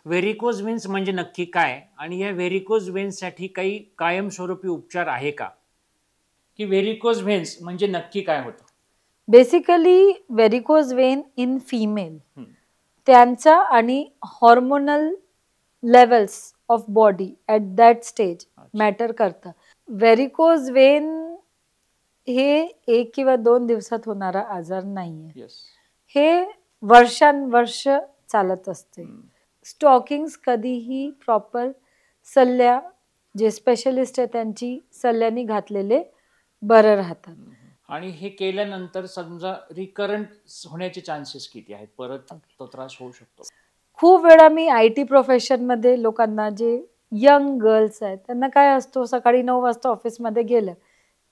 Varicose व्हेन्स म्हणजे नक्की काय आणि या व्हेरिकोज व्हेन्ससाठी काही कायमस्वरूपी उपचार आहे का? की व्हेरिकोज व्हेन्स म्हणजे नक्की काय होतं? Basically varicose Wien in female हं. त्यांचा आणि hormonal levels of body at that stage अच्छा. मॅटर करतं. व्हेरिकोज वेन हे 1 किंवा 2 दिवसात होणारा आजार नाहीये. येस. हे वर्षानुवर्ष चालत असते. हं. स्टॉकिंग्स कधीही प्रॉपर सल्ल्या जे स्पेशलिस्ट आहे त्यांची सल्ल्याने घातलेले बरं राहतात. आणि हे केल्यानंतर समजा रिकरंट होण्याचे चान्सेस किती आहेत? परत तो त्रास होऊ शकतो? खूप वेळा मी IT प्रोफेशनमध्ये लोकांना जे यंग गर्ल्स आहेत त्यांना काय असतो, सकाळी 9 वाजता ऑफिसमध्ये गेलं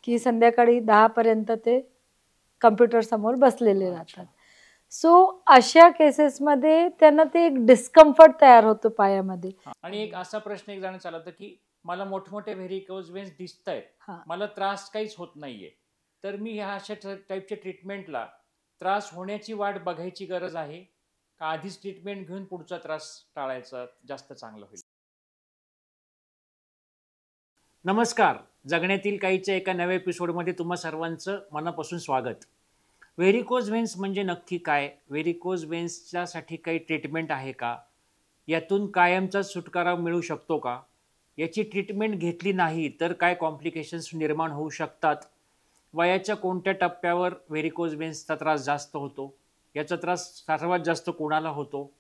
की संध्याकाळी 10 पर्यंत ते कम्प्युटर समोर बसलेले राहतात. सो अशा केसेसमध्ये त्यांना ते एक डिस्कम्फर्ट तयार होतो पायामध्ये. आणि एक असा प्रश्न एक जाणं चालतं की मला मोठमोठे व्हेरिकोज व्हेन्स दिसत आहेत, हां. मला त्रास काहीच होत नाहीये, तर मी ह्या अशा टाईपच्या ट्रीटमेंटला त्रास होण्याची वाट बघायची गरज आहे का आधीच ट्रीटमेंट घेऊन पुढचा त्रास टाळायचा जास्त चांगलं होईल? नमस्कार, जगण्यातील काहीच्या एका नव्या एपिसोडमध्ये तुम्हा सर्वांचं मनापासून स्वागत. व्हेरिकोज व्हेन्स म्हणजे नक्की काय? व्हेरिकोज व्हेन्सच्यासाठी काही ट्रीटमेंट आहे का? यातून कायमचा सुटकारा मिळू शकतो का? याची ट्रीटमेंट घेतली नाही तर काय कॉम्प्लिकेशन्स निर्माण होऊ शकतात? वयाच्या कोणत्या टप्प्यावर व्हेरिकोज व्हेन्सचा त्रास जास्त होतो? याचा त्रास सर्वात जास्त कोणाला होतो?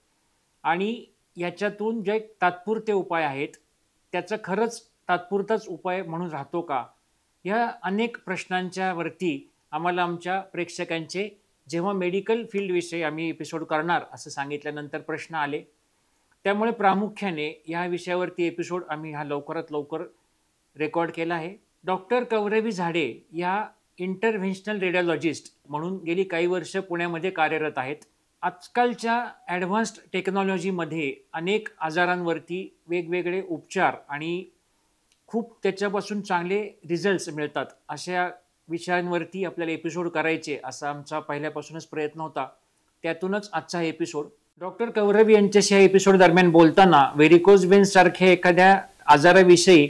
आणि याच्यातून जे तात्पुरते उपाय आहेत त्याचा खरंच तात्पुरताच उपाय म्हणून राहतो का? या अनेक प्रश्नांच्या वरती आम्हाला आमच्या प्रेक्षकांचे जेव्हा मेडिकल फील्डविषयी आम्ही एपिसोड करणार असं सांगितल्यानंतर प्रश्न आले. त्यामुळे प्रामुख्याने या विषयावरती एपिसोड आम्ही हा लवकरात लवकर रेकॉर्ड केला आहे. डॉक्टर कौरवी झाडे या इंटरव्हेन्शनल रेडिओलॉजिस्ट म्हणून गेली काही वर्ष पुण्यामध्ये कार्यरत आहेत. आजकालच्या ॲडव्हान्स्ड टेक्नॉलॉजीमध्ये अनेक आजारांवरती वेगवेगळे उपचार आणि खूप त्याच्यापासून चांगले रिझल्ट्स मिळतात. अशा विषयांवरती आपल्याला एपिसोड करायचे असा आमचा पहिल्यापासूनच प्रयत्न होता. त्यातूनच आजचा एपिसोड. डॉक्टर कौरवी यांच्याशी या एपिसोड दरम्यान बोलताना व्हेरिकोज व्हेन्स सारख्या एखाद्या आजाराविषयी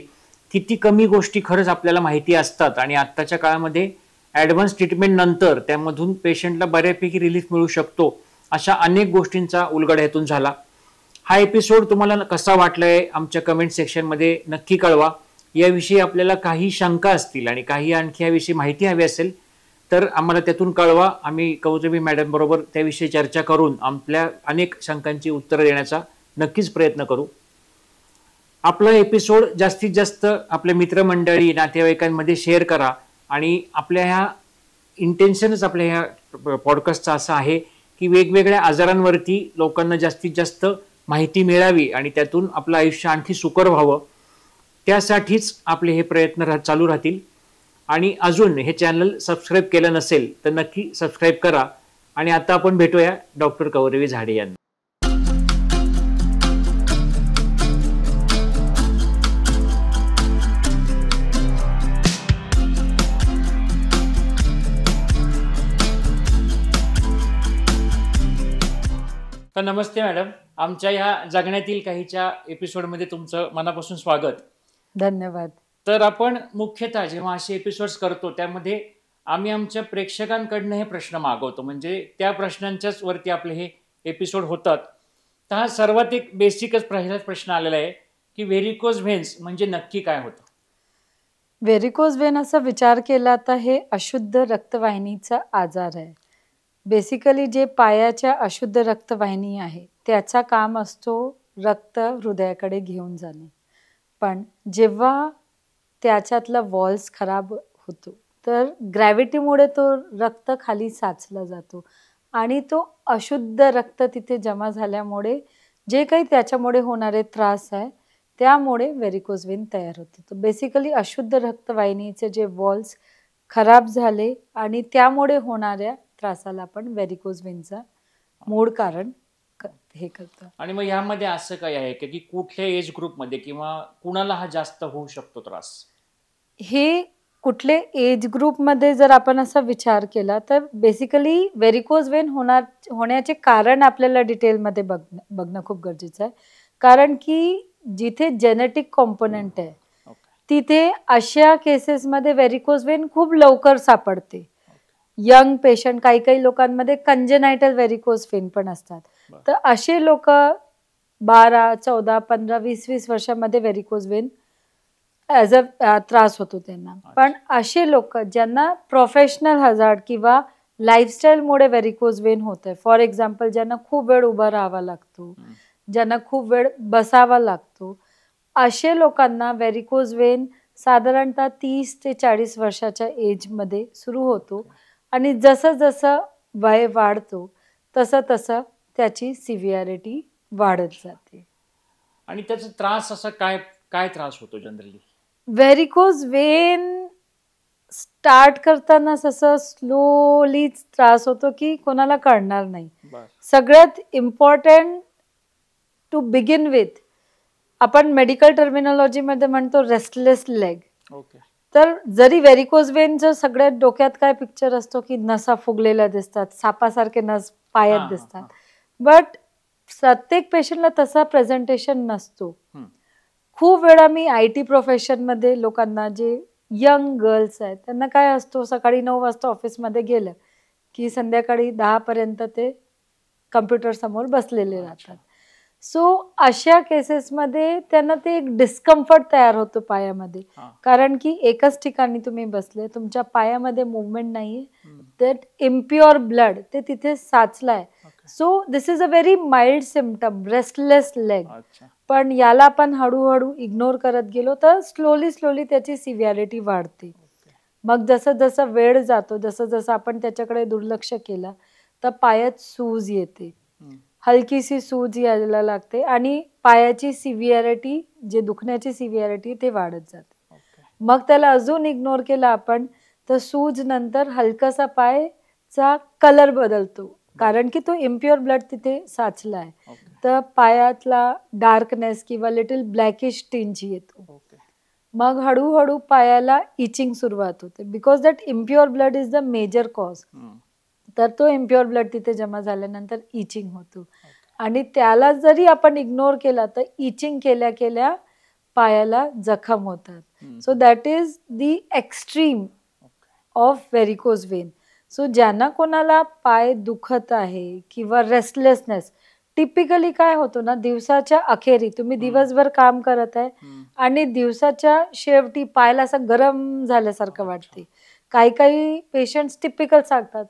किती कमी गोष्टी खरंच आपल्याला माहिती असतात आणि आत्ताच्या काळामध्ये ॲडव्हान्स ट्रीटमेंट नंतर त्यामधून पेशंटला बऱ्यापैकी रिलीफ मिळू शकतो अशा अनेक गोष्टींचा उलगडा यातून झाला. हा एपिसोड तुम्हाला कसा वाटलाय आमच्या कमेंट सेक्शनमध्ये नक्की कळवा. याविषयी आपल्याला काही शंका असतील आणि काही आणखी याविषयी माहिती हवी असेल तर आम्हाला त्यातून कळवा. आम्ही कौरवी मॅडम बरोबर त्याविषयी चर्चा करून आपल्या अनेक शंकांची उत्तरं देण्याचा नक्कीच प्रयत्न करू. आपला एपिसोड जास्तीत जास्त आपल्या मित्रमंडळी नातेवाईकांमध्ये शेअर करा. आणि आपल्या ह्या इंटेन्शनच आपल्या ह्या पॉडकास्टचा असा आहे की वेगवेगळ्या आजारांवरती लोकांना जास्तीत जास्त माहिती मिळावी आणि त्यातून आपलं आयुष्य आणखी सुकर व्हावं. त्यासाठीच आपले हे प्रयत्न चालू राहतील. आणि अजून हे चॅनल सबस्क्राईब केलं नसेल तर नक्की सबस्क्राईब करा. आणि आता आपण भेटूया डॉक्टर कौरवी झाडे यांना. तर नमस्ते मॅडम, आमच्या ह्या जगण्यातील काहीच्या एपिसोडमध्ये तुमचं मनापासून स्वागत. धन्यवाद. तर आपण मुख्यतः जेव्हा असे एपिसोड्स करतो त्यामध्ये आम्ही आमच्या प्रेक्षकांकडनं हे प्रश्न मागवतो, म्हणजे त्या प्रश्नांच्याच वरती आपले हे एपिसोड होतात. तर हा सर्वात एक बेसिकच पहिलाच प्रश्न आलेला आहे की व्हेरिकोज व्हेन्स म्हणजे नक्की काय होतं? व्हेरिकोज वेन असा विचार केला तर हे अशुद्ध रक्तवाहिनीचा आजार आहे. बेसिकली जे पायाच्या अशुद्ध रक्तवाहिनी आहे त्याचा काम असतो रक्त हृदयाकडे घेऊन जाणे. पण जेव्हा त्याच्यातला वॉल्स खराब होतो तर ग्रॅव्हिटीमुळे तो रक्त खाली साचला जातो आणि तो अशुद्ध रक्त तिथे जमा झाल्यामुळे जे काही त्याच्यामुळे होणारे त्रास आहे त्यामुळे व्हेरिकोज वेन तयार होते. तर बेसिकली अशुद्ध रक्तवाहिनीचे जे वॉल्स खराब झाले आणि त्यामुळे होणाऱ्या त्रासाला आपण व्हेरिकोज वेनचा मूळ कारण हे करतं. आणि मग यामध्ये असं काय आहे की कुठल्या एज ग्रुपमध्ये किंवा कुणाला हा जास्त होऊ शकतो त्रास? हे कुठले एज ग्रुपमध्ये जर आपण असा विचार केला तर बेसिकली व्हेरिकोज वेन होण्याचे कारण आपल्याला डिटेलमध्ये बघणं खूप गरजेचं आहे. कारण की जिथे जेनेटिक कॉम्पोनंट आहे ओके. तिथे अशा केसेसमध्ये व्हेरिकोज वेन खूप लवकर सापडते. यंग पेशंट, काही काही लोकांमध्ये कंजेनायटल व्हेरिकोज वेन पण असतात. बरं. तर असे लोक 12, 14, 15, 20 वर्षामध्ये व्हेरिकोज वेन ॲज अ त्रास होतो त्यांना. पण असे लोक ज्यांना प्रोफेशनल हजार्ड किंवा लाईफस्टाईलमुळे व्हेरिकोज वेन होत आहे, फॉर एक्झाम्पल ज्यांना खूप वेळ उभं राहावा लागतो, ज्यांना खूप वेळ बसावा लागतो, असे लोकांना व्हेरिकोज वेन साधारणतः 30 ते 40 वर्षाच्या एजमध्ये सुरू होतो आणि जसं जसं वय वाढतो तसं तसं त्याची सिव्हिअरिटी वाढत जाते. आणि त्याचा त्रास असा काय काय त्रास होतो जनरली? व्हेरिकोज वेन स्टार्ट करतानाच असं स्लोली त्रास होतो की कोणाला कळणार नाही. सगळ्यात इम्पॉर्टंट टू बिगिन विथ, आपण मेडिकल टर्मिनॉलॉजीमध्ये म्हणतो रेस्टलेस लेग. ओके. तर जरी व्हेरिकोज वेनचं सगळ्यात डोक्यात काय पिक्चर असतो की नसा फुगलेल्या दिसतात, सापासारखे नस पायात दिसतात, बट प्रत्येक पेशंटला तसा प्रेझेंटेशन नसतो. खूप वेळा मी IT प्रोफेशनमध्ये लोकांना, जे यंग गर्ल्स आहेत, त्यांना काय असतो, सकाळी 9 वाजता ऑफिसमध्ये गेलं की संध्याकाळी 10 पर्यंत ते कम्प्युटर समोर बसलेले राहतात. सो अशा केसेसमध्ये त्यांना ते एक डिस्कम्फर्ट तयार होतो पायामध्ये, कारण की एकच ठिकाणी तुम्ही बसले, तुमच्या पायामध्ये मुवमेंट नाहीये, दॅट इम्प्युअर ब्लड ते तिथे साचलाय. So this is a very mild symptom, restless leg. पण याला आपण हळूहळू इग्नोर करत गेलो तर स्लोली त्याची सिव्हिअरिटी वाढते. मग जसं जसं वेळ जातो, जसं जसं आपण त्याच्याकडे दुर्लक्ष केलं तर पायात सूज येते, हलकीशी सूज यायला लागते आणि पायाची सिव्हिअरिटी, जे दुखण्याची सिव्हिअरिटी, ते वाढत जाते. मग त्याला अजून इग्नोर केला आपण तर सूज नंतर हलकासा पायचा कलर बदलतो, कारण की तो इम्प्युअर ब्लड तिथे साचला आहे. तर पायातला डार्कनेस किंवा लिटिल ब्लॅकिश टिंज येतो. मग हळूहळू पायाला इचिंग सुरुवात होते, because that impure blood is the major cause. तर तो इम्प्युअर ब्लड तिथे जमा झाल्यानंतर इचिंग होतो आणि त्याला जरी आपण इग्नोर केला तर इचिंग केल्या केल्या पायाला जखम होतात. So that is the extreme of varicose Wien. So ज्यांना कोणाला पाय दुखत आहे किंवा रेस्टलेसनेस, टिपिकली काय होतो ना, दिवसाच्या अखेरी तुम्ही दिवसभर काम करत आहे आणि दिवसाच्या शेवटी पायाला असं गरम झाल्यासारखं वाटते. काही काही पेशंट्स टिपिकल सांगतात,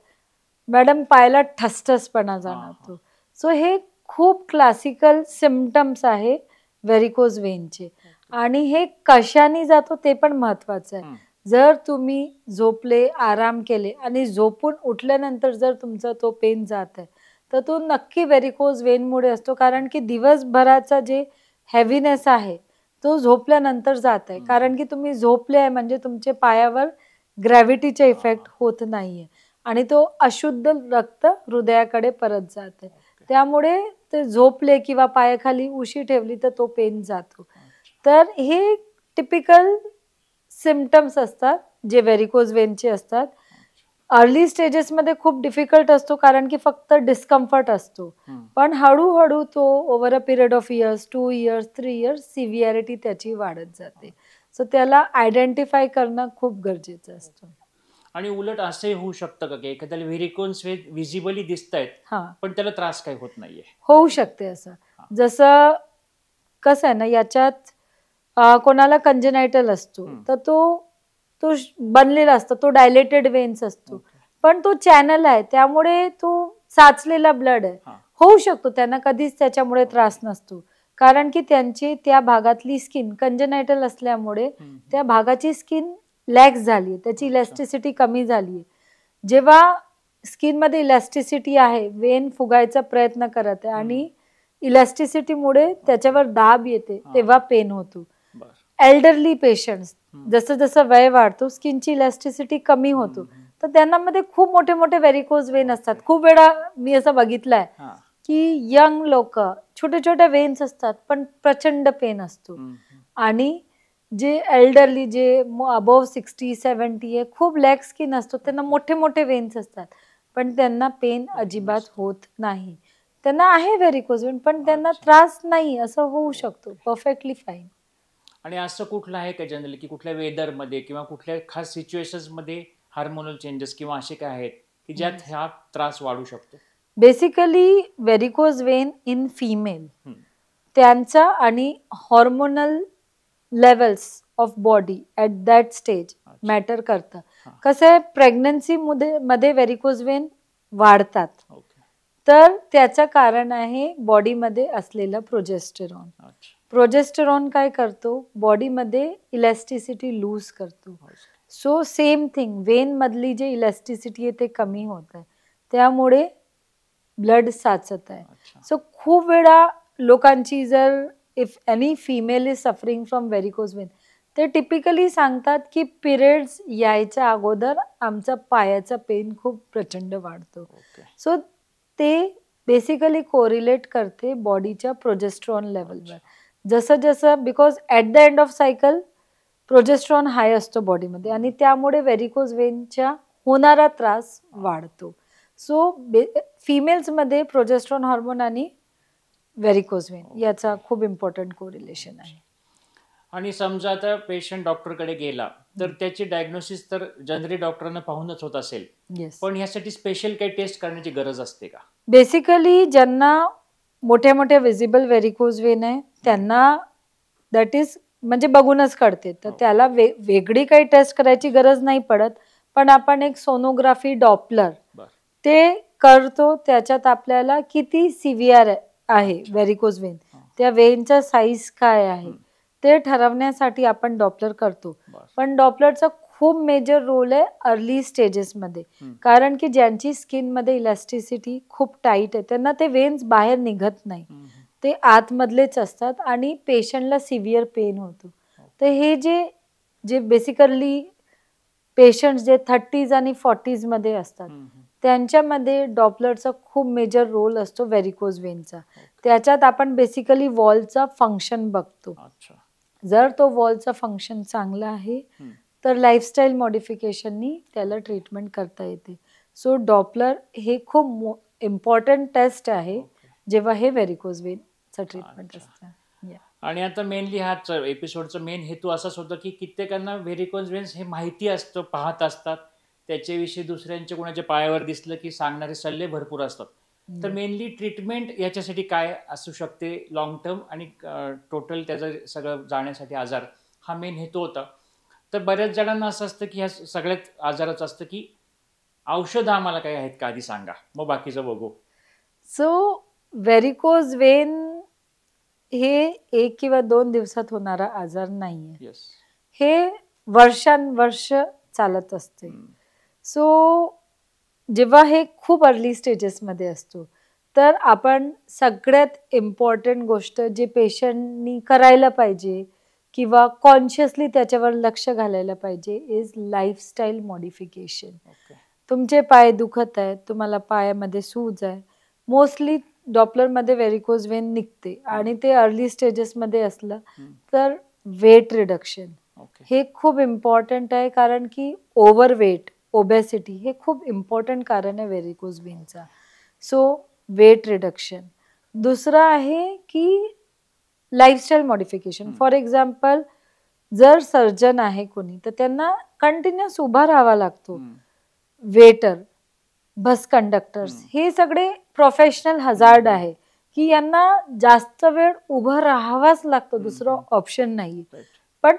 मॅडम पायाला ठसठसपणा जाणवतो. सो हे खूप क्लासिकल सिम्पटम्स आहे व्हेरिकोज वेनचे. आणि हे कशाने जातो ते पण महत्वाचं आहे. जर तुम्ही झोपले, आराम केले आणि झोपून उठल्यानंतर जर तुमचा तो पेन जात आहे तर तो नक्की व्हेरिकोज वेनमुळे असतो, कारण की दिवसभराचा जे हेवीनेस आहे तो झोपल्यानंतर जात आहे, कारण की तुम्ही झोपले आहे म्हणजे तुमच्या पायावर ग्रॅव्हिटीचा इफेक्ट होत नाहीये आणि तो अशुद्ध रक्त हृदयाकडे परत जाते. त्यामुळे ते झोपले किंवा पायाखाली उशी ठेवली तर तो पेन जातो. तर हे टिपिकल सिम्पटम्स असतात जे व्हेरिकोज वेनचे असतात. अर्ली स्टेजेसमध्ये खूप डिफिकल्ट असतो, कारण की फक्त डिस्कम्फर्ट असतो, पण हळूहळू तो over a period of years, 2 years, 3 years severity त्याची वाढत जाते. सो त्याला आयडेंटिफाय करणं खूप गरजेचं असतं. आणि उलट असंही होऊ शकतं का की एखाद्याला व्हेरिकोज वेन व्हिजिबली दिसतायत पण त्याला त्रास काही होत नाहीये? होऊ शकते असं. जसं कसं आहे ना, याच्यात कोणाला कंजेनायटल असतो तर तो बनलेला असतो, तो डायलेटेड वेन्स असतो, पण तो चॅनल आहे त्यामुळे तो साचलेला ब्लड आहे. होऊ शकतो त्यांना कधीच त्याच्यामुळे त्रास नसतो, कारण की त्यांची त्या भागातली स्किन कंजेनायटल असल्यामुळे त्या भागाची स्किन लॅक्स झाली, त्याची इलॅस्टिसिटी कमी झाली. जेव्हा स्किनमध्ये इलॅस्टिसिटी आहे, वेन फुगायचा प्रयत्न करत आहे आणि इलॅस्टिसिटीमुळे त्याच्यावर दाब येते, तेव्हा पेन होतो. एल्डरली पेशंट्स, जसं जसं वय वाढतो स्किनची इलॅस्टिसिटी कमी होतो, तर त्यांना मध्ये खूप मोठे मोठे व्हेरिकोज वेन असतात. खूप वेळा मी असं बघितलंय की यंग लोक, छोटे छोटे वेन्स असतात पण प्रचंड पेन असतो. आणि जे एल्डरली, जे अबोव्ह 60-70 आहे, खूप लॅक स्किन असतो, त्यांना मोठे मोठे वेन्स असतात पण त्यांना पेन अजिबात होत नाही. त्यांना आहे व्हेरिकोज वेन, पण त्यांना अच्छा. त्रास नाही, असं होऊ शकतो, परफेक्टली फाईन. आणि असं कुठलं आहे का जनरली की कुठल्या वेदरमध्ये किंवा कुठल्या खास सिच्युएशन्समध्ये हार्मोनल चेंजेस किंवा असे काय आहेत की ज्यात हा त्रास वाढू शकतो? Basically varicose Wien in female, हम्म. त्यांचा आणि hormonal levels of body at that stage अच्छा. मॅटर करतं. हा. कसं आहे, प्रेग्नन्सीमध्ये व्हेरिकोज वेन वाढतात, ओके. तर त्याचं कारण आहे बॉडीमध्ये असलेलं प्रोजेस्टेरॉन. अच्छा. प्रोजेस्टेरॉन काय करतो, बॉडीमध्ये इलॅस्टिसिटी लूज करतो. सो सेम थिंग, वेनमधली जे इलॅस्टिसिटी आहे ते कमी होत आहे, त्यामुळे ब्लड साचत आहे. अच्छा. सो खूप वेळा लोकांची, जर if any female is suffering from varicose Wien, ते टिपिकली सांगतात की पिरियड्स यायच्या अगोदर आमचा पायाचा पेन खूप प्रचंड वाढतो. ओके. सो ते बेसिकली कोरिलेट करते बॉडीच्या प्रोजेस्ट्रॉन लेवलवर. जसं जसं, because at the end of cycle progesterone high असतो बॉडीमध्ये, आणि त्यामुळे व्हेरिकोज वेनच्या होणारा त्रास वाढतो. सो फिमेल्समध्ये प्रोजेस्ट्रॉन हार्मोन आणि व्हेरिकोज वेन याचा खूप इम्पॉर्टंट कोरिलेशन आहे. आणि समजा आता पेशंट डॉक्टरकडे गेला तर त्याची डायग्नोसिस तर जनरली डॉक्टरांना पाहूनच होत असेल, येस. पण ह्यासाठी स्पेशल काही टेस्ट करण्याची गरज असते का? बेसिकली ज्यांना मोठ्या मोठ्या विजिबल व्हेरिकोज वेन आहे त्यांना दॅट इज म्हणजे बघूनच कळते, तर त्याला वेगळी काही टेस्ट करायची गरज नाही पडत. पण आपण एक सोनोग्राफी, डॉपलर बरं. ते करतो, त्याच्यात आपल्याला किती सिव्हिअर आहे अच्छा. व्हेरिकोज वेन, हा. त्या वेनचा साईज काय आहे हम्म. ते ठरवण्यासाठी आपण डॉपलर करतो. बरं. पण डॉपलरचा खूप मेजर रोल आहे अर्ली स्टेजेसमध्ये, हम्म. कारण की ज्यांची स्किनमध्ये इलॅस्टिसिटी खूप टाईट आहे त्यांना ते वेन्स बाहेर निघत नाही, हम्म. ते आतमधलेच असतात आणि पेशंटला सिव्हिअर पेन होतो. तर हे जे जे बेसिकली पेशंट्स जे 30s आणि 40s मध्ये असतात हम्म. त्यांच्यामध्ये डॉपलरचा खूप मेजर रोल असतो व्हेरिकोज वेनचा. त्याच्यात आपण बेसिकली वॉलचा फंक्शन बघतो. अच्छा. जर तो वॉलचा फंक्शन चांगला आहे हम्म. तर लाईफस्टाईल मॉडिफिकेशननी त्याला ट्रीटमेंट करता येते. सो डॉपलर हे खूप इम्पॉर्टंट टेस्ट आहे ओके. जेव्हा हे व्हेरिकोज वेनचं ट्रीटमेंट अच्छा. असतं. आणि आता मेनली हा एपिसोडचा मेन हेतू असाच होता की कित्येकांना व्हेरिकोज वेन्स हे माहिती असतं, पाहत असतात, त्याच्याविषयी दुसऱ्यांच्या कोणाच्या पायावर दिसलं की सांगणारे सल्ले भरपूर असतात. तर मेनली ट्रीटमेंट याच्यासाठी काय असू शकते लॉंग टर्म आणि टोटल त्याचं सगळं जाण्यासाठी आजार, हा मेन हेतू होता. तर बऱ्याच जणांना असं असतं की ह्या सगळ्यात आजाराचं असतं की औषधं आम्हाला काही आहेत का आधी सांगा, मग बाकीचं बघू. सो व्हेरिकोज वेन हे 1 किंवा 2 दिवसात होणारा आजार नाहीये, येस. हे वर्षानुवर्ष चालत असते. सो जेव्हा हे खूप अर्ली स्टेजेसमध्ये असतो तर आपण सगळ्यात इम्पॉर्टंट गोष्ट जे पेशंटनी करायला पाहिजे किंवा कॉन्शियसली त्याच्यावर लक्ष घालायला पाहिजे इज लाईफस्टाईल मॉडिफिकेशन. ओके. तुमचे पाय दुखत आहेत, तुम्हाला पायामध्ये सूज आहे, मोस्टली डॉपलरमध्ये व्हेरिकोज वेन निघते आणि ते अर्ली स्टेजेसमध्ये असलं तर वेट रिडक्शन ओके. हे खूप इम्पॉर्टंट आहे, कारण की ओव्हरवेट, ओबेसिटी हे खूप इम्पॉर्टंट कारण आहे व्हेरिकोज वेनचा. So weight reduction. दुसरं आहे की लाईफस्टाईल मॉडिफिकेशन. फॉर एक्झाम्पल, जर सर्जन आहे कोणी तर त्यांना कंटिन्युअस उभा राहावा लागतो. वेटर, बस कंडक्टर्स हे सगळे प्रोफेशनल हजार्ड आहे की यांना जास्त वेळ उभं राहावाच लागतं, दुसरं ऑप्शन नाही. पण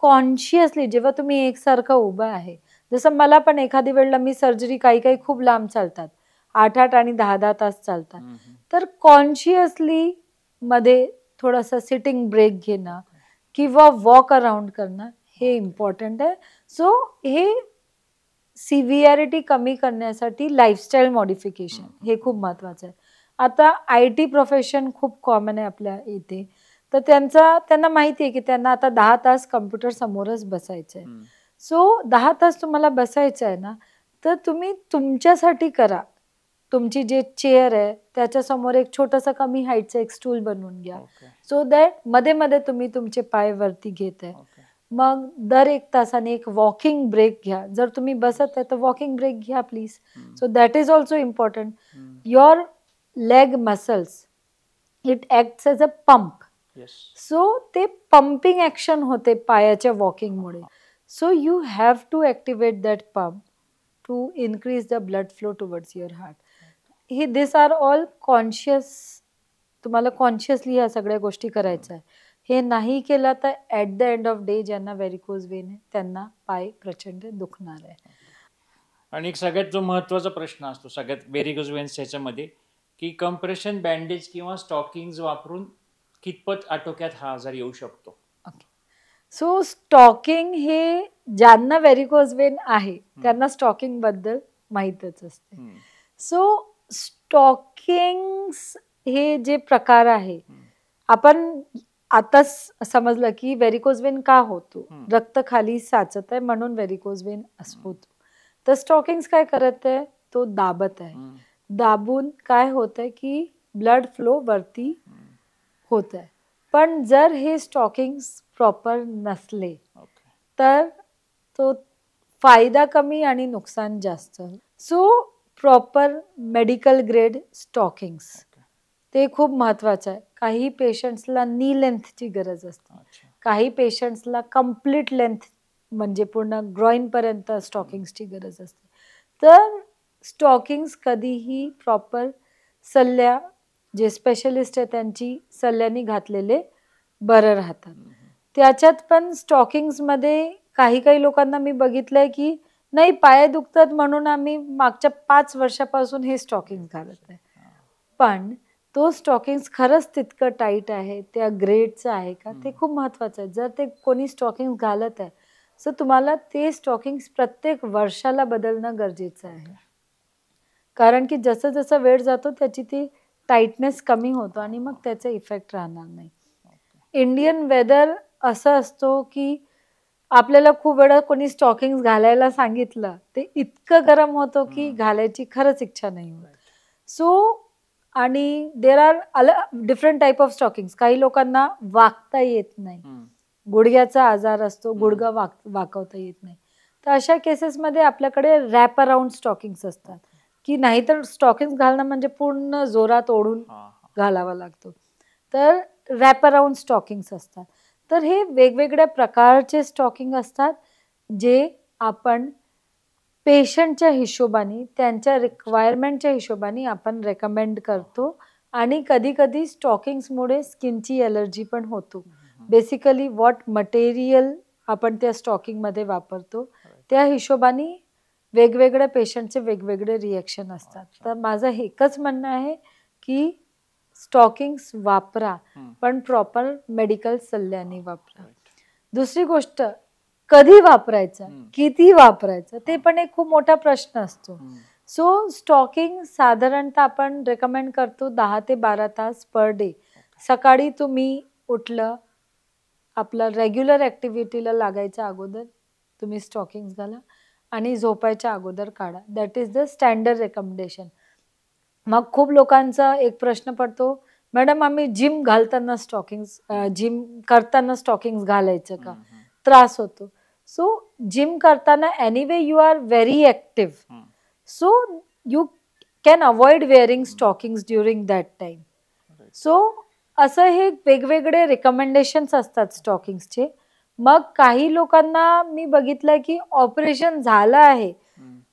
कॉन्शियसली जेव्हा तुम्ही एकसारखं उभं आहे, जसं मला पण एखादी वेळेला मी सर्जरी काही खूप लांब चालतात, 8 आणि 10 तास चालतात, तर कॉन्शियसली मध्ये थोडासा सिटिंग ब्रेक घेणं किंवा वॉक अराउंड करणं हे इम्पॉर्टंट आहे. सो हे सिव्हिअरिटी कमी करण्यासाठी लाईफस्टाईल मॉडिफिकेशन हे खूप महत्त्वाचं आहे. आता IT प्रोफेशन खूप कॉमन आहे आपल्या इथे, तर त्यांना माहिती आहे की त्यांना आता 10 तास कम्प्युटर समोरच बसायचं आहे. सो 10 तास तुम्हाला बसायचं आहे ना, तर तुम्ही तुमच्यासाठी करा. तुमची जे चेअर आहे त्याच्यासमोर एक छोटंसं कमी हाईटचं एक स्टूल बनवून घ्या, सो दॅट मध्ये मध्ये तुम्ही तुमचे पाय वरती घेत आहे. मग दर 1 तासाने एक वॉकिंग ब्रेक घ्या. जर तुम्ही बसत आहे तर वॉकिंग ब्रेक घ्या please. So that is also important. Your leg muscles, it acts as a pump. Yes. So ते पंपिंग ॲक्शन होते पायाच्या वॉकिंगमुळे. So you have to activate that pump to increase the blood flow towards your heart. हे this are all conscious, तुम्हाला consciously ह्या सगळ्या गोष्टी करायच्या आहे. हे नाही केलं तर at the end of day ज्यांना व्हेरिकोज वेन आहे त्यांना पाय प्रचंड दुखणार आहे. आणि एक सगळ्यात जो महत्त्वाचा प्रश्न असतो सगळ्यात व्हेरिकोज वेन्स ह्याच्यामध्ये, की कम्प्रेशन बँडेज किंवा स्टॉकिंग्ज वापरून कितपत आटोक्यात हा आजार येऊ शकतो? सो स्टॉकिंग हे ज्यांना व्हेरिकोज वेन आहे त्यांना स्टॉकिंग बद्दल माहीतच असते. सो स्टॉकिंग्स हे जे प्रकार आहे, आपण आताच समजलं की व्हेरिकोज वेन का होतो, रक्त खाली साचत आहे म्हणून व्हेरिकोज वेन होतो. तर स्टॉकिंग्स काय करत आहे, तो दाबत आहे. दाबून काय होत आहे की ब्लड फ्लो वरती होत आहे. पण जर हे स्टॉकिंग्स प्रॉपर नसले तर तो फायदा कमी आणि नुकसान जास्त. So proper medical grade stockings ते खूप महत्त्वाचं आहे. काही पेशंट्सला नी लेंथची गरज असते, काही पेशंट्सला कम्प्लीट लेंथ म्हणजे पूर्ण ग्रॉईनपर्यंत स्टॉकिंग्सची गरज असते. तर स्टॉकिंग्स कधीही प्रॉपर सल्ल्या, जे स्पेशलिस्ट आहे त्यांची सल्ल्याने घातलेले बरं राहतात. त्याच्यात पण स्टॉकिंग्समध्ये काही काही लोकांना मी बघितलंय की नाही पाय दुखतात म्हणून आम्ही मागच्या 5 वर्षापासून हे स्टॉकिंग घालत आहे. पण तो स्टॉकिंग्स खरंच तितकं टाईट आहे, त्या ग्रेडचं आहे का, ते खूप महत्त्वाचं आहे. जर ते कोणी स्टॉकिंग घालत आहे सो तुम्हाला ते स्टॉकिंग्स प्रत्येक वर्षाला बदलणं गरजेचं आहे. कारण की जसं जसं वेळ जातो त्याची ती टाईटनेस कमी होतो आणि मग त्याचा इफेक्ट राहणार नाही. इंडियन वेदर असं असतो की आपल्याला खूप वेळा कोणी स्टॉकिंग्स घालायला सांगितलं ते इतकं गरम होतं की घालायची खरंच इच्छा नाही होत. सो आणि there are different type of stockings. काही लोकांना वाकता येत नाही, गुडघ्याचा आजार असतो, गुडघा वाकवता येत नाही. तर अशा केसेसमध्ये आपल्याकडे रॅप अराउंड स्टॉकिंग्स असतात की नाहीतर स्टॉकिंग्स घालणं म्हणजे पूर्ण जोरात ओढून घालावा लागतो. तर रॅप अराउंड स्टॉकिंग्स असतात. तर हे वेगवेगळ्या प्रकारचे स्टॉकिंग असतात जे आपण पेशंटच्या हिशोबाने, त्यांच्या रिक्वायरमेंटच्या हिशोबाने आपण रेकमेंड करतो. आणि कधी कधी स्टॉकिंग्समुळे स्किनची एलर्जी पण होतो. बेसिकली व्हॉट मटेरियल आपण त्या स्टॉकिंगमध्ये वापरतो त्या हिशोबाने वेगवेगळ्या पेशंटचे वेगवेगळे रिॲक्शन असतात. तर माझं एकच म्हणणं आहे की स्टॉकिंग्स वापरा, पण प्रॉपर मेडिकल सल्ल्याने वापरा. दुसरी गोष्ट, कधी वापरायचं, किती वापरायचं, ते पण एक खूप मोठा प्रश्न असतो. सो स्टॉकिंग साधारणतः आपण रेकमेंड करतो 10 ते 12 तास पर डे. सकाळी तुम्ही उठलं, आपलं रेग्युलर ॲक्टिव्हिटीला लागायच्या अगोदर तुम्ही स्टॉकिंग्स घाला आणि झोपायच्या अगोदर काढा. That is the standard recommendation. मग खूप लोकांचा एक प्रश्न पडतो, मॅडम आम्ही जिम घालताना स्टॉकिंग्स, जिम करताना स्टॉकिंग्स घालायचं का, त्रास होतो. सो जिम करताना anyway you are very active, so you can avoid wearing stockings during that time. So असं हे वेगवेगळे रिकमेंडेशन्स असतात स्टॉकिंग्सचे. मग काही लोकांना मी बघितलंय की ऑपरेशन झालं आहे,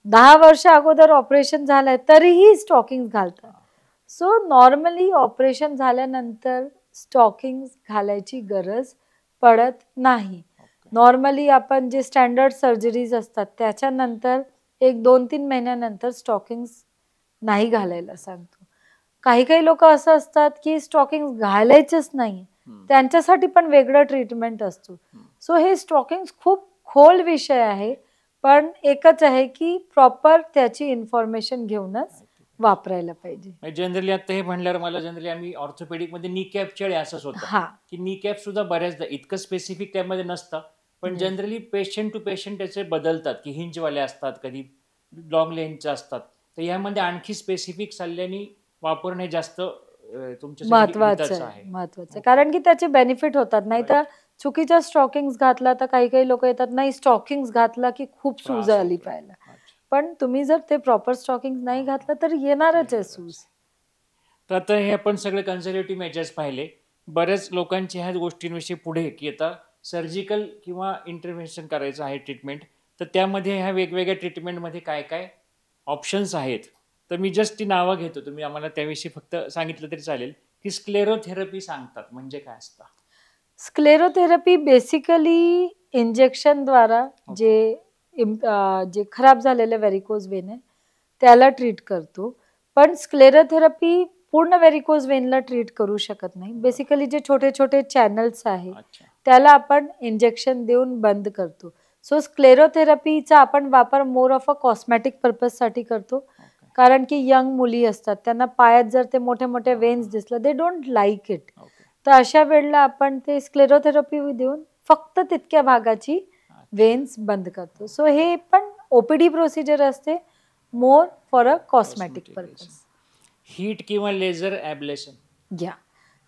10 वर्ष अगोदर ऑपरेशन झालंय तरीही स्टॉकिंग्स घालतात. सो नॉर्मली ऑपरेशन झाल्यानंतर स्टॉकिंग्स घालायची गरज पडत नाही. नॉर्मली आपण जे स्टँडर्ड सर्जरीज असतात त्याच्यानंतर 1-2-3 महिन्यानंतर स्टॉकिंग्स नाही घालायला सांगतो. काही काही लोक असं असतात की स्टॉकिंग्स घालायचंच नाही, त्यांच्यासाठी पण वेगळं ट्रीटमेंट असतो. सो हे स्टॉकिंग्स खूप खोल विषय आहे, पण एकच आहे की प्रॉपर त्याची इन्फॉर्मेशन घेऊनच वापरायला पाहिजे. जनरली आता हे म्हणल्यावर मला जनरली आम्ही ऑर्थोपेडिक मध्ये नी कॅपच्या असंच होतं की नी कॅप सुद्धा बऱ्याचदा इतकं स्पेसिफिक त्यामध्ये नसतं, पण जनरली पेशंट टू पेशंट त्याचे बदलतात की हिंजवाले असतात, कधी लॉंग लेंथचे असतात. तर यामध्ये आणखी स्पेसिफिक सल्ल्याने वापरणे जास्त महत्वाचं आहे. कारण की त्याचे बेनिफिट होतात. नाही तर चुकीच्या स्टॉकिंग्स घातला तर काही काही लोक येतात, नाही स्टॉकिंग्स घातला की खूप सूज आली पाहिजे. पण तुम्ही जर ते प्रॉपर स्टॉकिंग नाही घातलं तर येणारच आहे सूज. तर आता हे आपण सगळे कन्झर्वेटिव्ह मेजर्स पाहिले. बऱ्याच लोकांच्या ह्या गोष्टींविषयी पुढे की आता सर्जिकल किंवा इंटरव्हेन्शन करायचं आहे ट्रीटमेंट, तर त्यामध्ये ह्या वेगवेगळ्या ट्रीटमेंटमध्ये काय काय ऑप्शन्स आहेत. तर मी जस्ट ती नावं घेतो, तुम्ही आम्हाला त्याविषयी फक्त सांगितलं तरी चालेल की स्क्लेरोथेरपी सांगतात म्हणजे काय असतं. स्क्लेरोथेरपी बेसिकली इंजेक्शनद्वारा जे जे खराब झालेलं व्हेरिकोज वेन आहे त्याला ट्रीट करतो. पण स्क्लेरोथेरपी पूर्ण व्हेरिकोज वेनला ट्रीट करू शकत नाही. बेसिकली जे छोटे छोटे चॅनल्स आहेत अच्छा. त्याला आपण इंजेक्शन देऊन बंद करतो. सो स्क्लेरोथेरपीचा आपण वापर मोर ऑफ अ कॉस्मॅटिक पर्पजसाठी करतो. ओके. कारण की यंग मुली असतात, त्यांना पायात जर ते मोठे मोठे वेन्स दिसलं, they don't like it. Okay. तर अशा वेळेला आपण ते स्क्लेरोथेरपी देऊन फक्त तितक्या भागाची वेन्स बंद करतो. सो हे पण ओपीडी प्रोसिजर असते, more for a cosmetic purpose. Heat किंवा लेझर ॲब्लेशन. या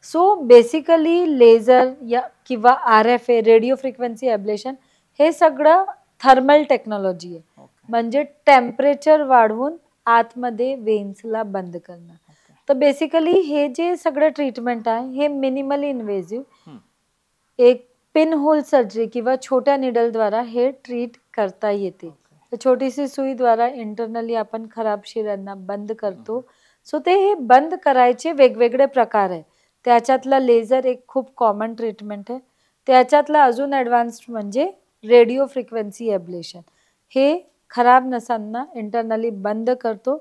सो बेसिकली लेझर या किंवा RFA रेडिओ फ्रिक्वेन्सी ॲब्लेशन हे सगळं थर्मल टेक्नॉलॉजी आहे. ओके. म्हणजे टेम्परेचर वाढवून आतमध्ये वेन्सला बंद करणं. तर बेसिकली हे जे सगळं ट्रीटमेंट आहे हे मिनिमली इन्व्हेसिव्ह एक पिन होल सर्जरी किंवा छोट्या निडलद्वारा हे ट्रीट करता येते. तर छोटीशी सुईद्वारा इंटरनली आपण खराब शिरांना बंद करतो. सो ते हे बंद करायचे वेगवेगळे प्रकार आहे. त्याच्यातला लेझर एक खूप कॉमन ट्रीटमेंट आहे. त्याच्यातला अजून ॲडव्हान्स्ड म्हणजे रेडिओ फ्रिक्वेन्सी ॲब्लेशन. हे खराब नसांना इंटरनली बंद करतो.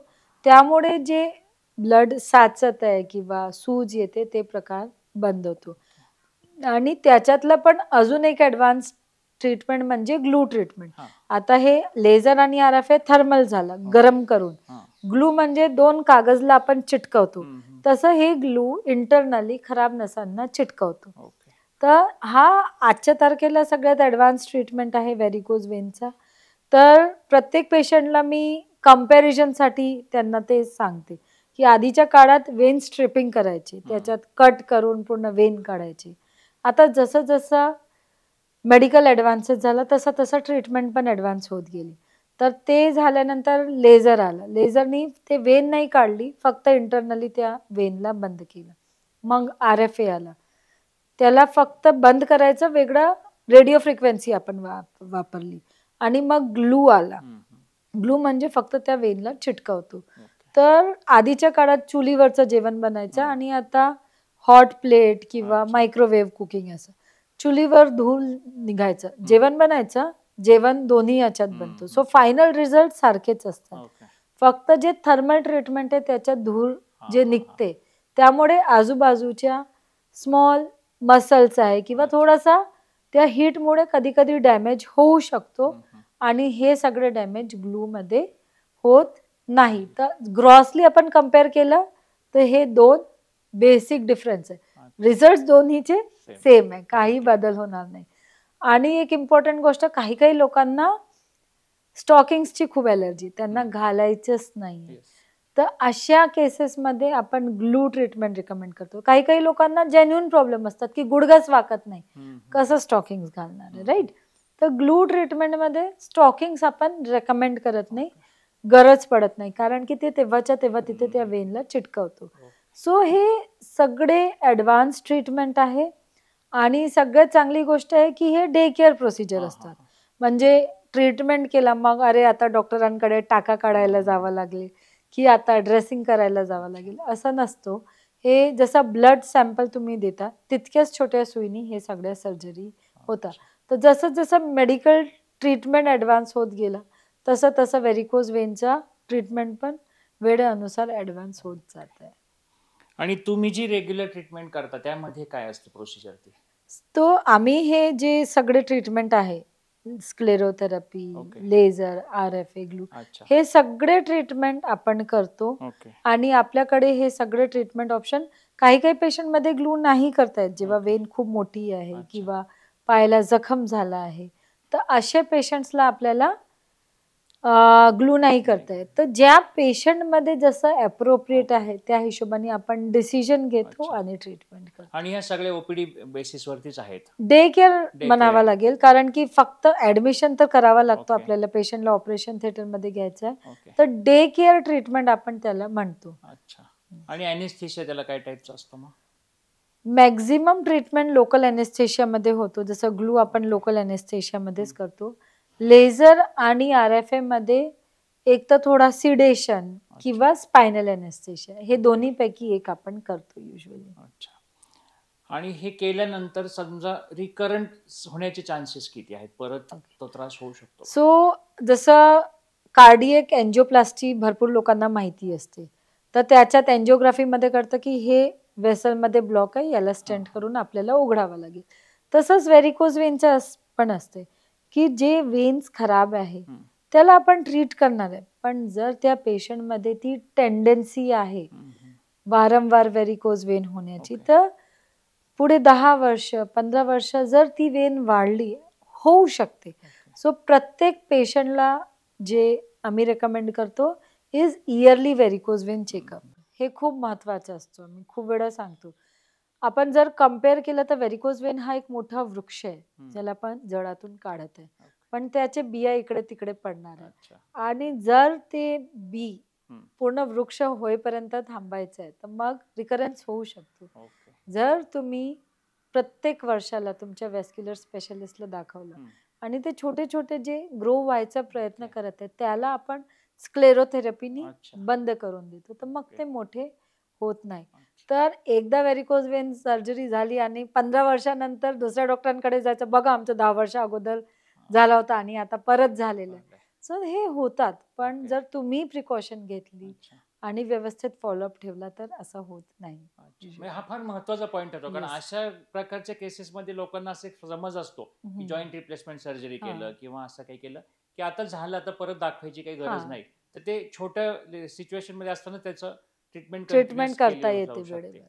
त्यामुळे जे ब्लड साचत आहे किंवा सूज येते ते प्रकार बंद होतो. आणि त्याच्यातलं पण अजून एक ॲडव्हान्स ट्रीटमेंट म्हणजे ग्लू ट्रीटमेंट. आता हे लेझर आणि RFA थर्मल झालं, गरम करून. ग्लू म्हणजे 2 कागजला आपण चिटकवतो, तसं हे ग्लू इंटरनली खराब नसांना चिटकवतो. तर हा आजच्या तारखेला सगळ्यात ॲडव्हान्स ट्रीटमेंट आहे व्हेरिकोज वेनचा. तर प्रत्येक पेशंटला मी कम्पॅरिझनसाठी त्यांना ते सांगते की आधीच्या काळात वेन स्ट्रिपिंग करायचे, त्याच्यात कट करून पूर्ण वेन काढायचे. आता जसं जसं मेडिकल ॲडव्हान्सेस झालं तसं तसं ट्रीटमेंट पण ॲडव्हान्स होत गेली. तर ते झाल्यानंतर लेझर आलं. लेझरनी ते वेन नाही काढली, फक्त इंटरनली त्या वेनला बंद केलं. मग RFA आला, त्याला फक्त बंद करायचं, वेगळं रेडिओ फ्रिक्वेन्सी आपण वापरली. आणि मग ग्लू आला. ग्लू म्हणजे फक्त त्या वेनला चिटकवतो. तर आधीच्या काळात चुलीवरचं जेवण बनायचं आणि आता हॉट प्लेट किंवा मायक्रोवेव्ह कुकिंग असं. चुलीवर धूर निघायचं, जेवण बनायचं, जेवण दोन्ही याच्यात बनतो. सो फायनल रिझल्ट सारखेच असतात. फक्त जे थर्मल ट्रीटमेंट आहे त्याच्यात धूर जे निघते त्यामुळे आजूबाजूच्या स्मॉल मसल्स आहे किंवा थोडासा त्या हीटमुळे कधी कधी डॅमेज होऊ शकतो. आणि हे सगळे डॅमेज ग्लूमध्ये होत नाही. तर ग्रॉसली आपण कम्पेअर केलं तर हे 2 बेसिक डिफरन्स आहे. रिझल्ट दोन्हीचे सेम आहे, काही बदल होणार नाही. आणि एक इम्पॉर्टंट गोष्ट, काही काही लोकांना स्टॉकिंग्सची खूप ॲलर्जी, त्यांना घालायचंच नाही. तर अशा केसेसमध्ये आपण ग्लू ट्रीटमेंट रिकमेंड करतो. काही काही लोकांना जेन्युइन प्रॉब्लेम असतात की गुडघाच वाकत नाही, कसं स्टॉकिंग्स घालणार आहे, राईट. तर ग्लू ट्रीटमेंटमध्ये स्टॉकिंग्स आपण रेकमेंड करत नाही, गरज पडत नाही, कारण की ते तेव्हाच्या तेव्हा तिथे त्या वेनला चिटकवतो. सो हे सगळे ॲडव्हान्स ट्रीटमेंट आहे. आणि सगळ्यात चांगली गोष्ट आहे की हे डे केअर प्रोसिजर असतात. म्हणजे ट्रीटमेंट केला मग अरे आता डॉक्टरांकडे टाका काढायला जावं लागेल की आता ड्रेसिंग करायला जावं लागेल, असं नसतो. हे जसं ब्लड सॅम्पल तुम्ही देता तितक्याच छोट्या सुईनी हे सगळ्या सर्जरी होतात. तर जसं जसं मेडिकल ट्रीटमेंट ॲडव्हान्स होत गेला तसं तसं व्हेरिकोज वेनचा ट्रीटमेंट पण वेळेनुसार ॲडव्हान्स होत जात आहे. आणि तुम्ही जी रेग्युलर ट्रीटमेंट करता त्यामध्ये काय असतं प्रोसिजर ते? तो आम्ही हे जे सगळे ट्रीटमेंट आहे, स्क्लेरोथेरपी, लेझर, RFA, ग्लू, हे सगळे ट्रीटमेंट आपण करतो. आणि आपल्याकडे हे सगळे ट्रीटमेंट ऑप्शन, काही काही पेशंटमध्ये ग्लू नाही करतायत जेव्हा वेन खूप मोठी आहे किंवा पायाला जखम झाला आहे, तर अशा पेशंट्सला आपल्याला ग्लू नाही करता येत. तर ज्या पेशंटमध्ये जसं ॲप्रोप्रिएट आहे त्या हिशोबाने आपण डिसिजन घेतो आणि ट्रीटमेंट करतो. आणि ह्या सगळ्या OPD बेसिसवरतीच आहेत. डे केअर म्हणावा लागेल, कारण की फक्त ॲडमिशन तर करावा लागतो आपल्याला, पेशंटला ऑपरेशन थिएटरमध्ये घ्यायचं आहे, तर डे केअर ट्रीटमेंट आपण त्याला म्हणतो. आणि अॅनेस्थेशिया त्याला काय टाईपचं असतं मग? मॅक्झिमम ट्रीटमेंट लोकल अॅनेस्थेशियामध्ये होतो. जसं ग्लू आपण लोकल अॅनेस्थेशियामध्येच करतो. लेझर आणि RFM मध्ये एक तर थोडा सिडेशन किंवा स्पायनल अॅनेस्थेशिया हे दोन्हीपैकी एक आपण करतो युजली. अच्छा. आणि हे केल्यानंतर समजा रिकरंट होण्याचे चान्सेस किती आहेत? परत तो त्रास होऊ शकतो? सो जसं कार्डियक एन्जिओप्लास्टी भरपूर लोकांना माहिती असते. तर त्याच्यात एन्जिओग्राफीमध्ये कळतं की हे वेसलमध्ये ब्लॉक आहे, याला स्टेंट करून आपल्याला उघडावं लागेल. तसंच व्हेरिकोज वेनचं पण असते की जे वेन्स खराब आहे त्याला आपण ट्रीट करणार आहे. पण जर त्या पेशंटमध्ये ती टेंडन्सी आहे वारंवार व्हेरिकोज वेन होण्याची, तर पुढे 10 वर्ष 15 वर्ष जर ती वेन वाढली होऊ शकते. सो प्रत्येक पेशंटला जे आम्ही रेकमेंड करतो is yearly varicose Wien checkup. हे खूप महत्वाचं असतं. मी खूप वेळा सांगतो. आपण जर कम्पेअर केलं तर व्हेरिकोज वेन हा एक मोठा वृक्ष आहे ज्याला आपण जडातून काढत आहे. पण त्याचे बिया इकडे तिकडे पडणार आहे आणि जर ते बी पूर्ण वृक्ष होईपर्यंत थांबायचं आहे तर मग रिकरन्स होऊ शकतो. जर तुम्ही प्रत्येक वर्षाला तुमच्या व्हॅस्क्युलर स्पेशलिस्टला दाखवलं आणि ते छोटे छोटे जे ग्रो व्हायचा प्रयत्न करत आहेत त्याला आपण स्क्लेरोथेरपीनी बंद करून देतो, तर मग ते मोठे होत नाही. तर एकदा व्हेरिकोज वेन सर्जरी झाली आणि 15 वर्षानंतर दुसऱ्या डॉक्टरांकडे जायचं, बघा आमचं 10 वर्ष अगोदर झाला होता आणि आता परत झालेलं आहे. सो हे होतात. पण जर तुम्ही प्रिकॉशन घेतली आणि व्यवस्थित फॉलोअप ठेवला तर असं होत नाही. हा फार महत्वाचा पॉईंट होतो. कारण अशा प्रकारच्या केसेसमध्ये लोकांना असं समज असतो की जॉईंट रिप्लेसमेंट सर्जरी केलं किंवा असं काही केलं की आता झालं, आता परत दाखवायची काही गरज नाही. तर ते छोट्या सिच्युएशन मध्ये असताना त्याचं ट्रीटमेंट करता येते.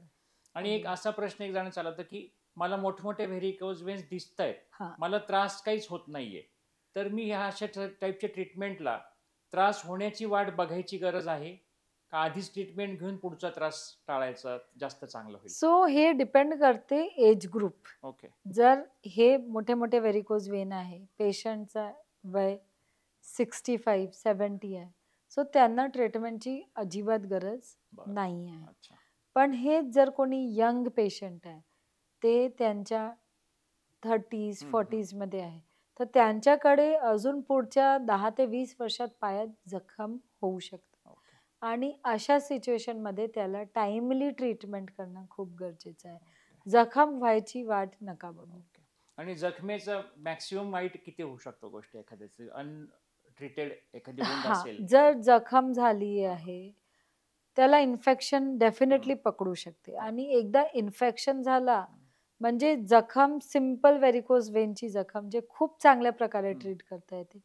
आणि एक असा प्रश्न एक जाण्यात आला होता की मला मोठमोठे व्हेरिकोज वेन्स दिसत आहेत, मला त्रास काहीच होत नाहीये, तर मी ह्या अशा टाईपच्या ट्रीटमेंटला त्रास होण्याची वाट बघायची गरज आहे का आधीच ट्रीटमेंट घेऊन पुढचा त्रास टाळायचा जास्त चांगलं होईल? सो हे डिपेंड करते एज ग्रुप. ओके. जर हे मोठे मोठे व्हेरिकोज वेन आहे, पेशंटचा वय 65-70 आहे, सो त्यांना ट्रीटमेंटची अजिबात गरज नाही आहे. पण हे जर कोणी यंग पेशंट आहे, ते त्यांच्या 30s-40s मध्ये आहे, तर त्यांच्याकडे अजून पुढच्या 10 ते 20 वर्षात पायात जखम होऊ शकते आणि अशा सिच्युएशनमध्ये त्याला टाइमली ट्रीटमेंट करणं खूप गरजेचं आहे. जखम व्हायची वाट नका बघू. आणि जखमेचं मॅक्सिमम वाईट किती होऊ शकतो गोष्ट एखाद्याची अनट्रीटेड एखादी वुंड असेल? जर जखम झाली आहे त्याला इन्फेक्शन डेफिनेटली पकडू शकते आणि एकदा इन्फेक्शन झाला म्हणजे जखम सिंपल व्हेरिकोज वेनची जखम जे खूप चांगल्या प्रकारे ट्रीट करता येते,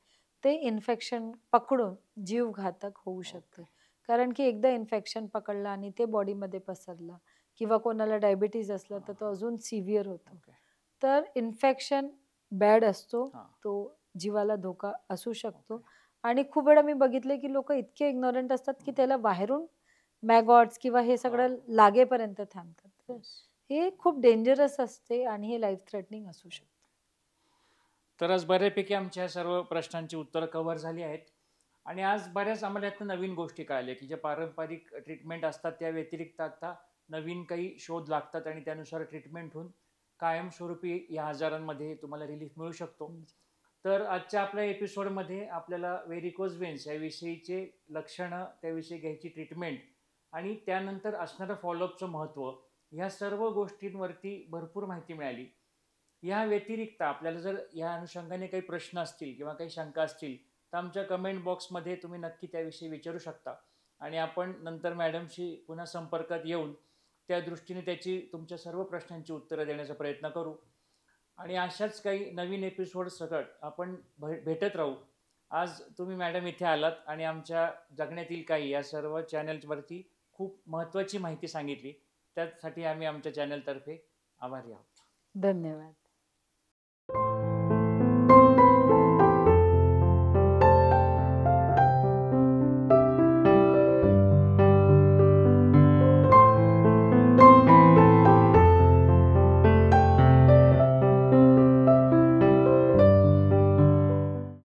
ते इन्फेक्शन पकडून जीवघातक होऊ शकते. कारण की एकदा इन्फेक्शन पकडलं आणि ते बॉडीमध्ये पसरलं किंवा कोणाला डायबिटीज असलं तर तो अजून सिव्हिअर होतो. तर इन्फेक्शन बॅड असतो, तो जीवाला धोका असू शकतो. आणि खूप वेळा मी बघितले की लोक इतके इग्नोरंट असतात की त्याला बाहेरून मॅगॉट्स किंवा हे सगळं लागेपर्यंत थांबतात. हे खूप डेंजरस असते आणि हे लाईफ थ्रेटनिंग असू शकते. तर आज बऱ्यापैकी आमच्या सर्व प्रश्नांची उत्तरं कव्हर झाली आहेत आणि आज बऱ्याच आम्हाला यातनं नवीन गोष्टी कळाल्या की ज्या पारंपरिक ट्रीटमेंट असतात त्या व्यतिरिक्त आता नवीन काही शोध लागतात आणि त्यानुसार ट्रीटमेंट होऊन कायमस्वरूपी या आजारांमध्ये तुम्हाला रिलीफ मिळू शकतो. तर आजच्या आपल्या एपिसोडमध्ये आपल्याला व्हेरिकोज वेन्स याविषयीचे लक्षणं, त्याविषयी घ्यायची ट्रीटमेंट आणि त्यानंतर असणारं फॉलोअपचं महत्त्व, ह्या सर्व गोष्टींवरती भरपूर माहिती मिळाली. या व्यतिरिक्त आपल्याला जर या अनुषंगाने काही प्रश्न असतील किंवा काही शंका असतील तर आमच्या कमेंट बॉक्समध्ये तुम्ही नक्की त्याविषयी विचारू शकता आणि आपण नंतर मॅडमशी पुन्हा संपर्कात येऊन त्या दृष्टीने त्याची तुमच्या सर्व प्रश्नांची उत्तरं देण्याचा प्रयत्न करू. आणि अशाच काही नवीन एपिसोड सकट आपण भेटत राहू. आज तुम्ही मॅडम इथे आलात आणि आमच्या जगण्यातील काही या सर्व चॅनल्सवरती खूप महत्त्वाची माहिती सांगितली, त्यासाठी आम्ही आमच्या चॅनलतर्फे आभारी आहोत. धन्यवाद.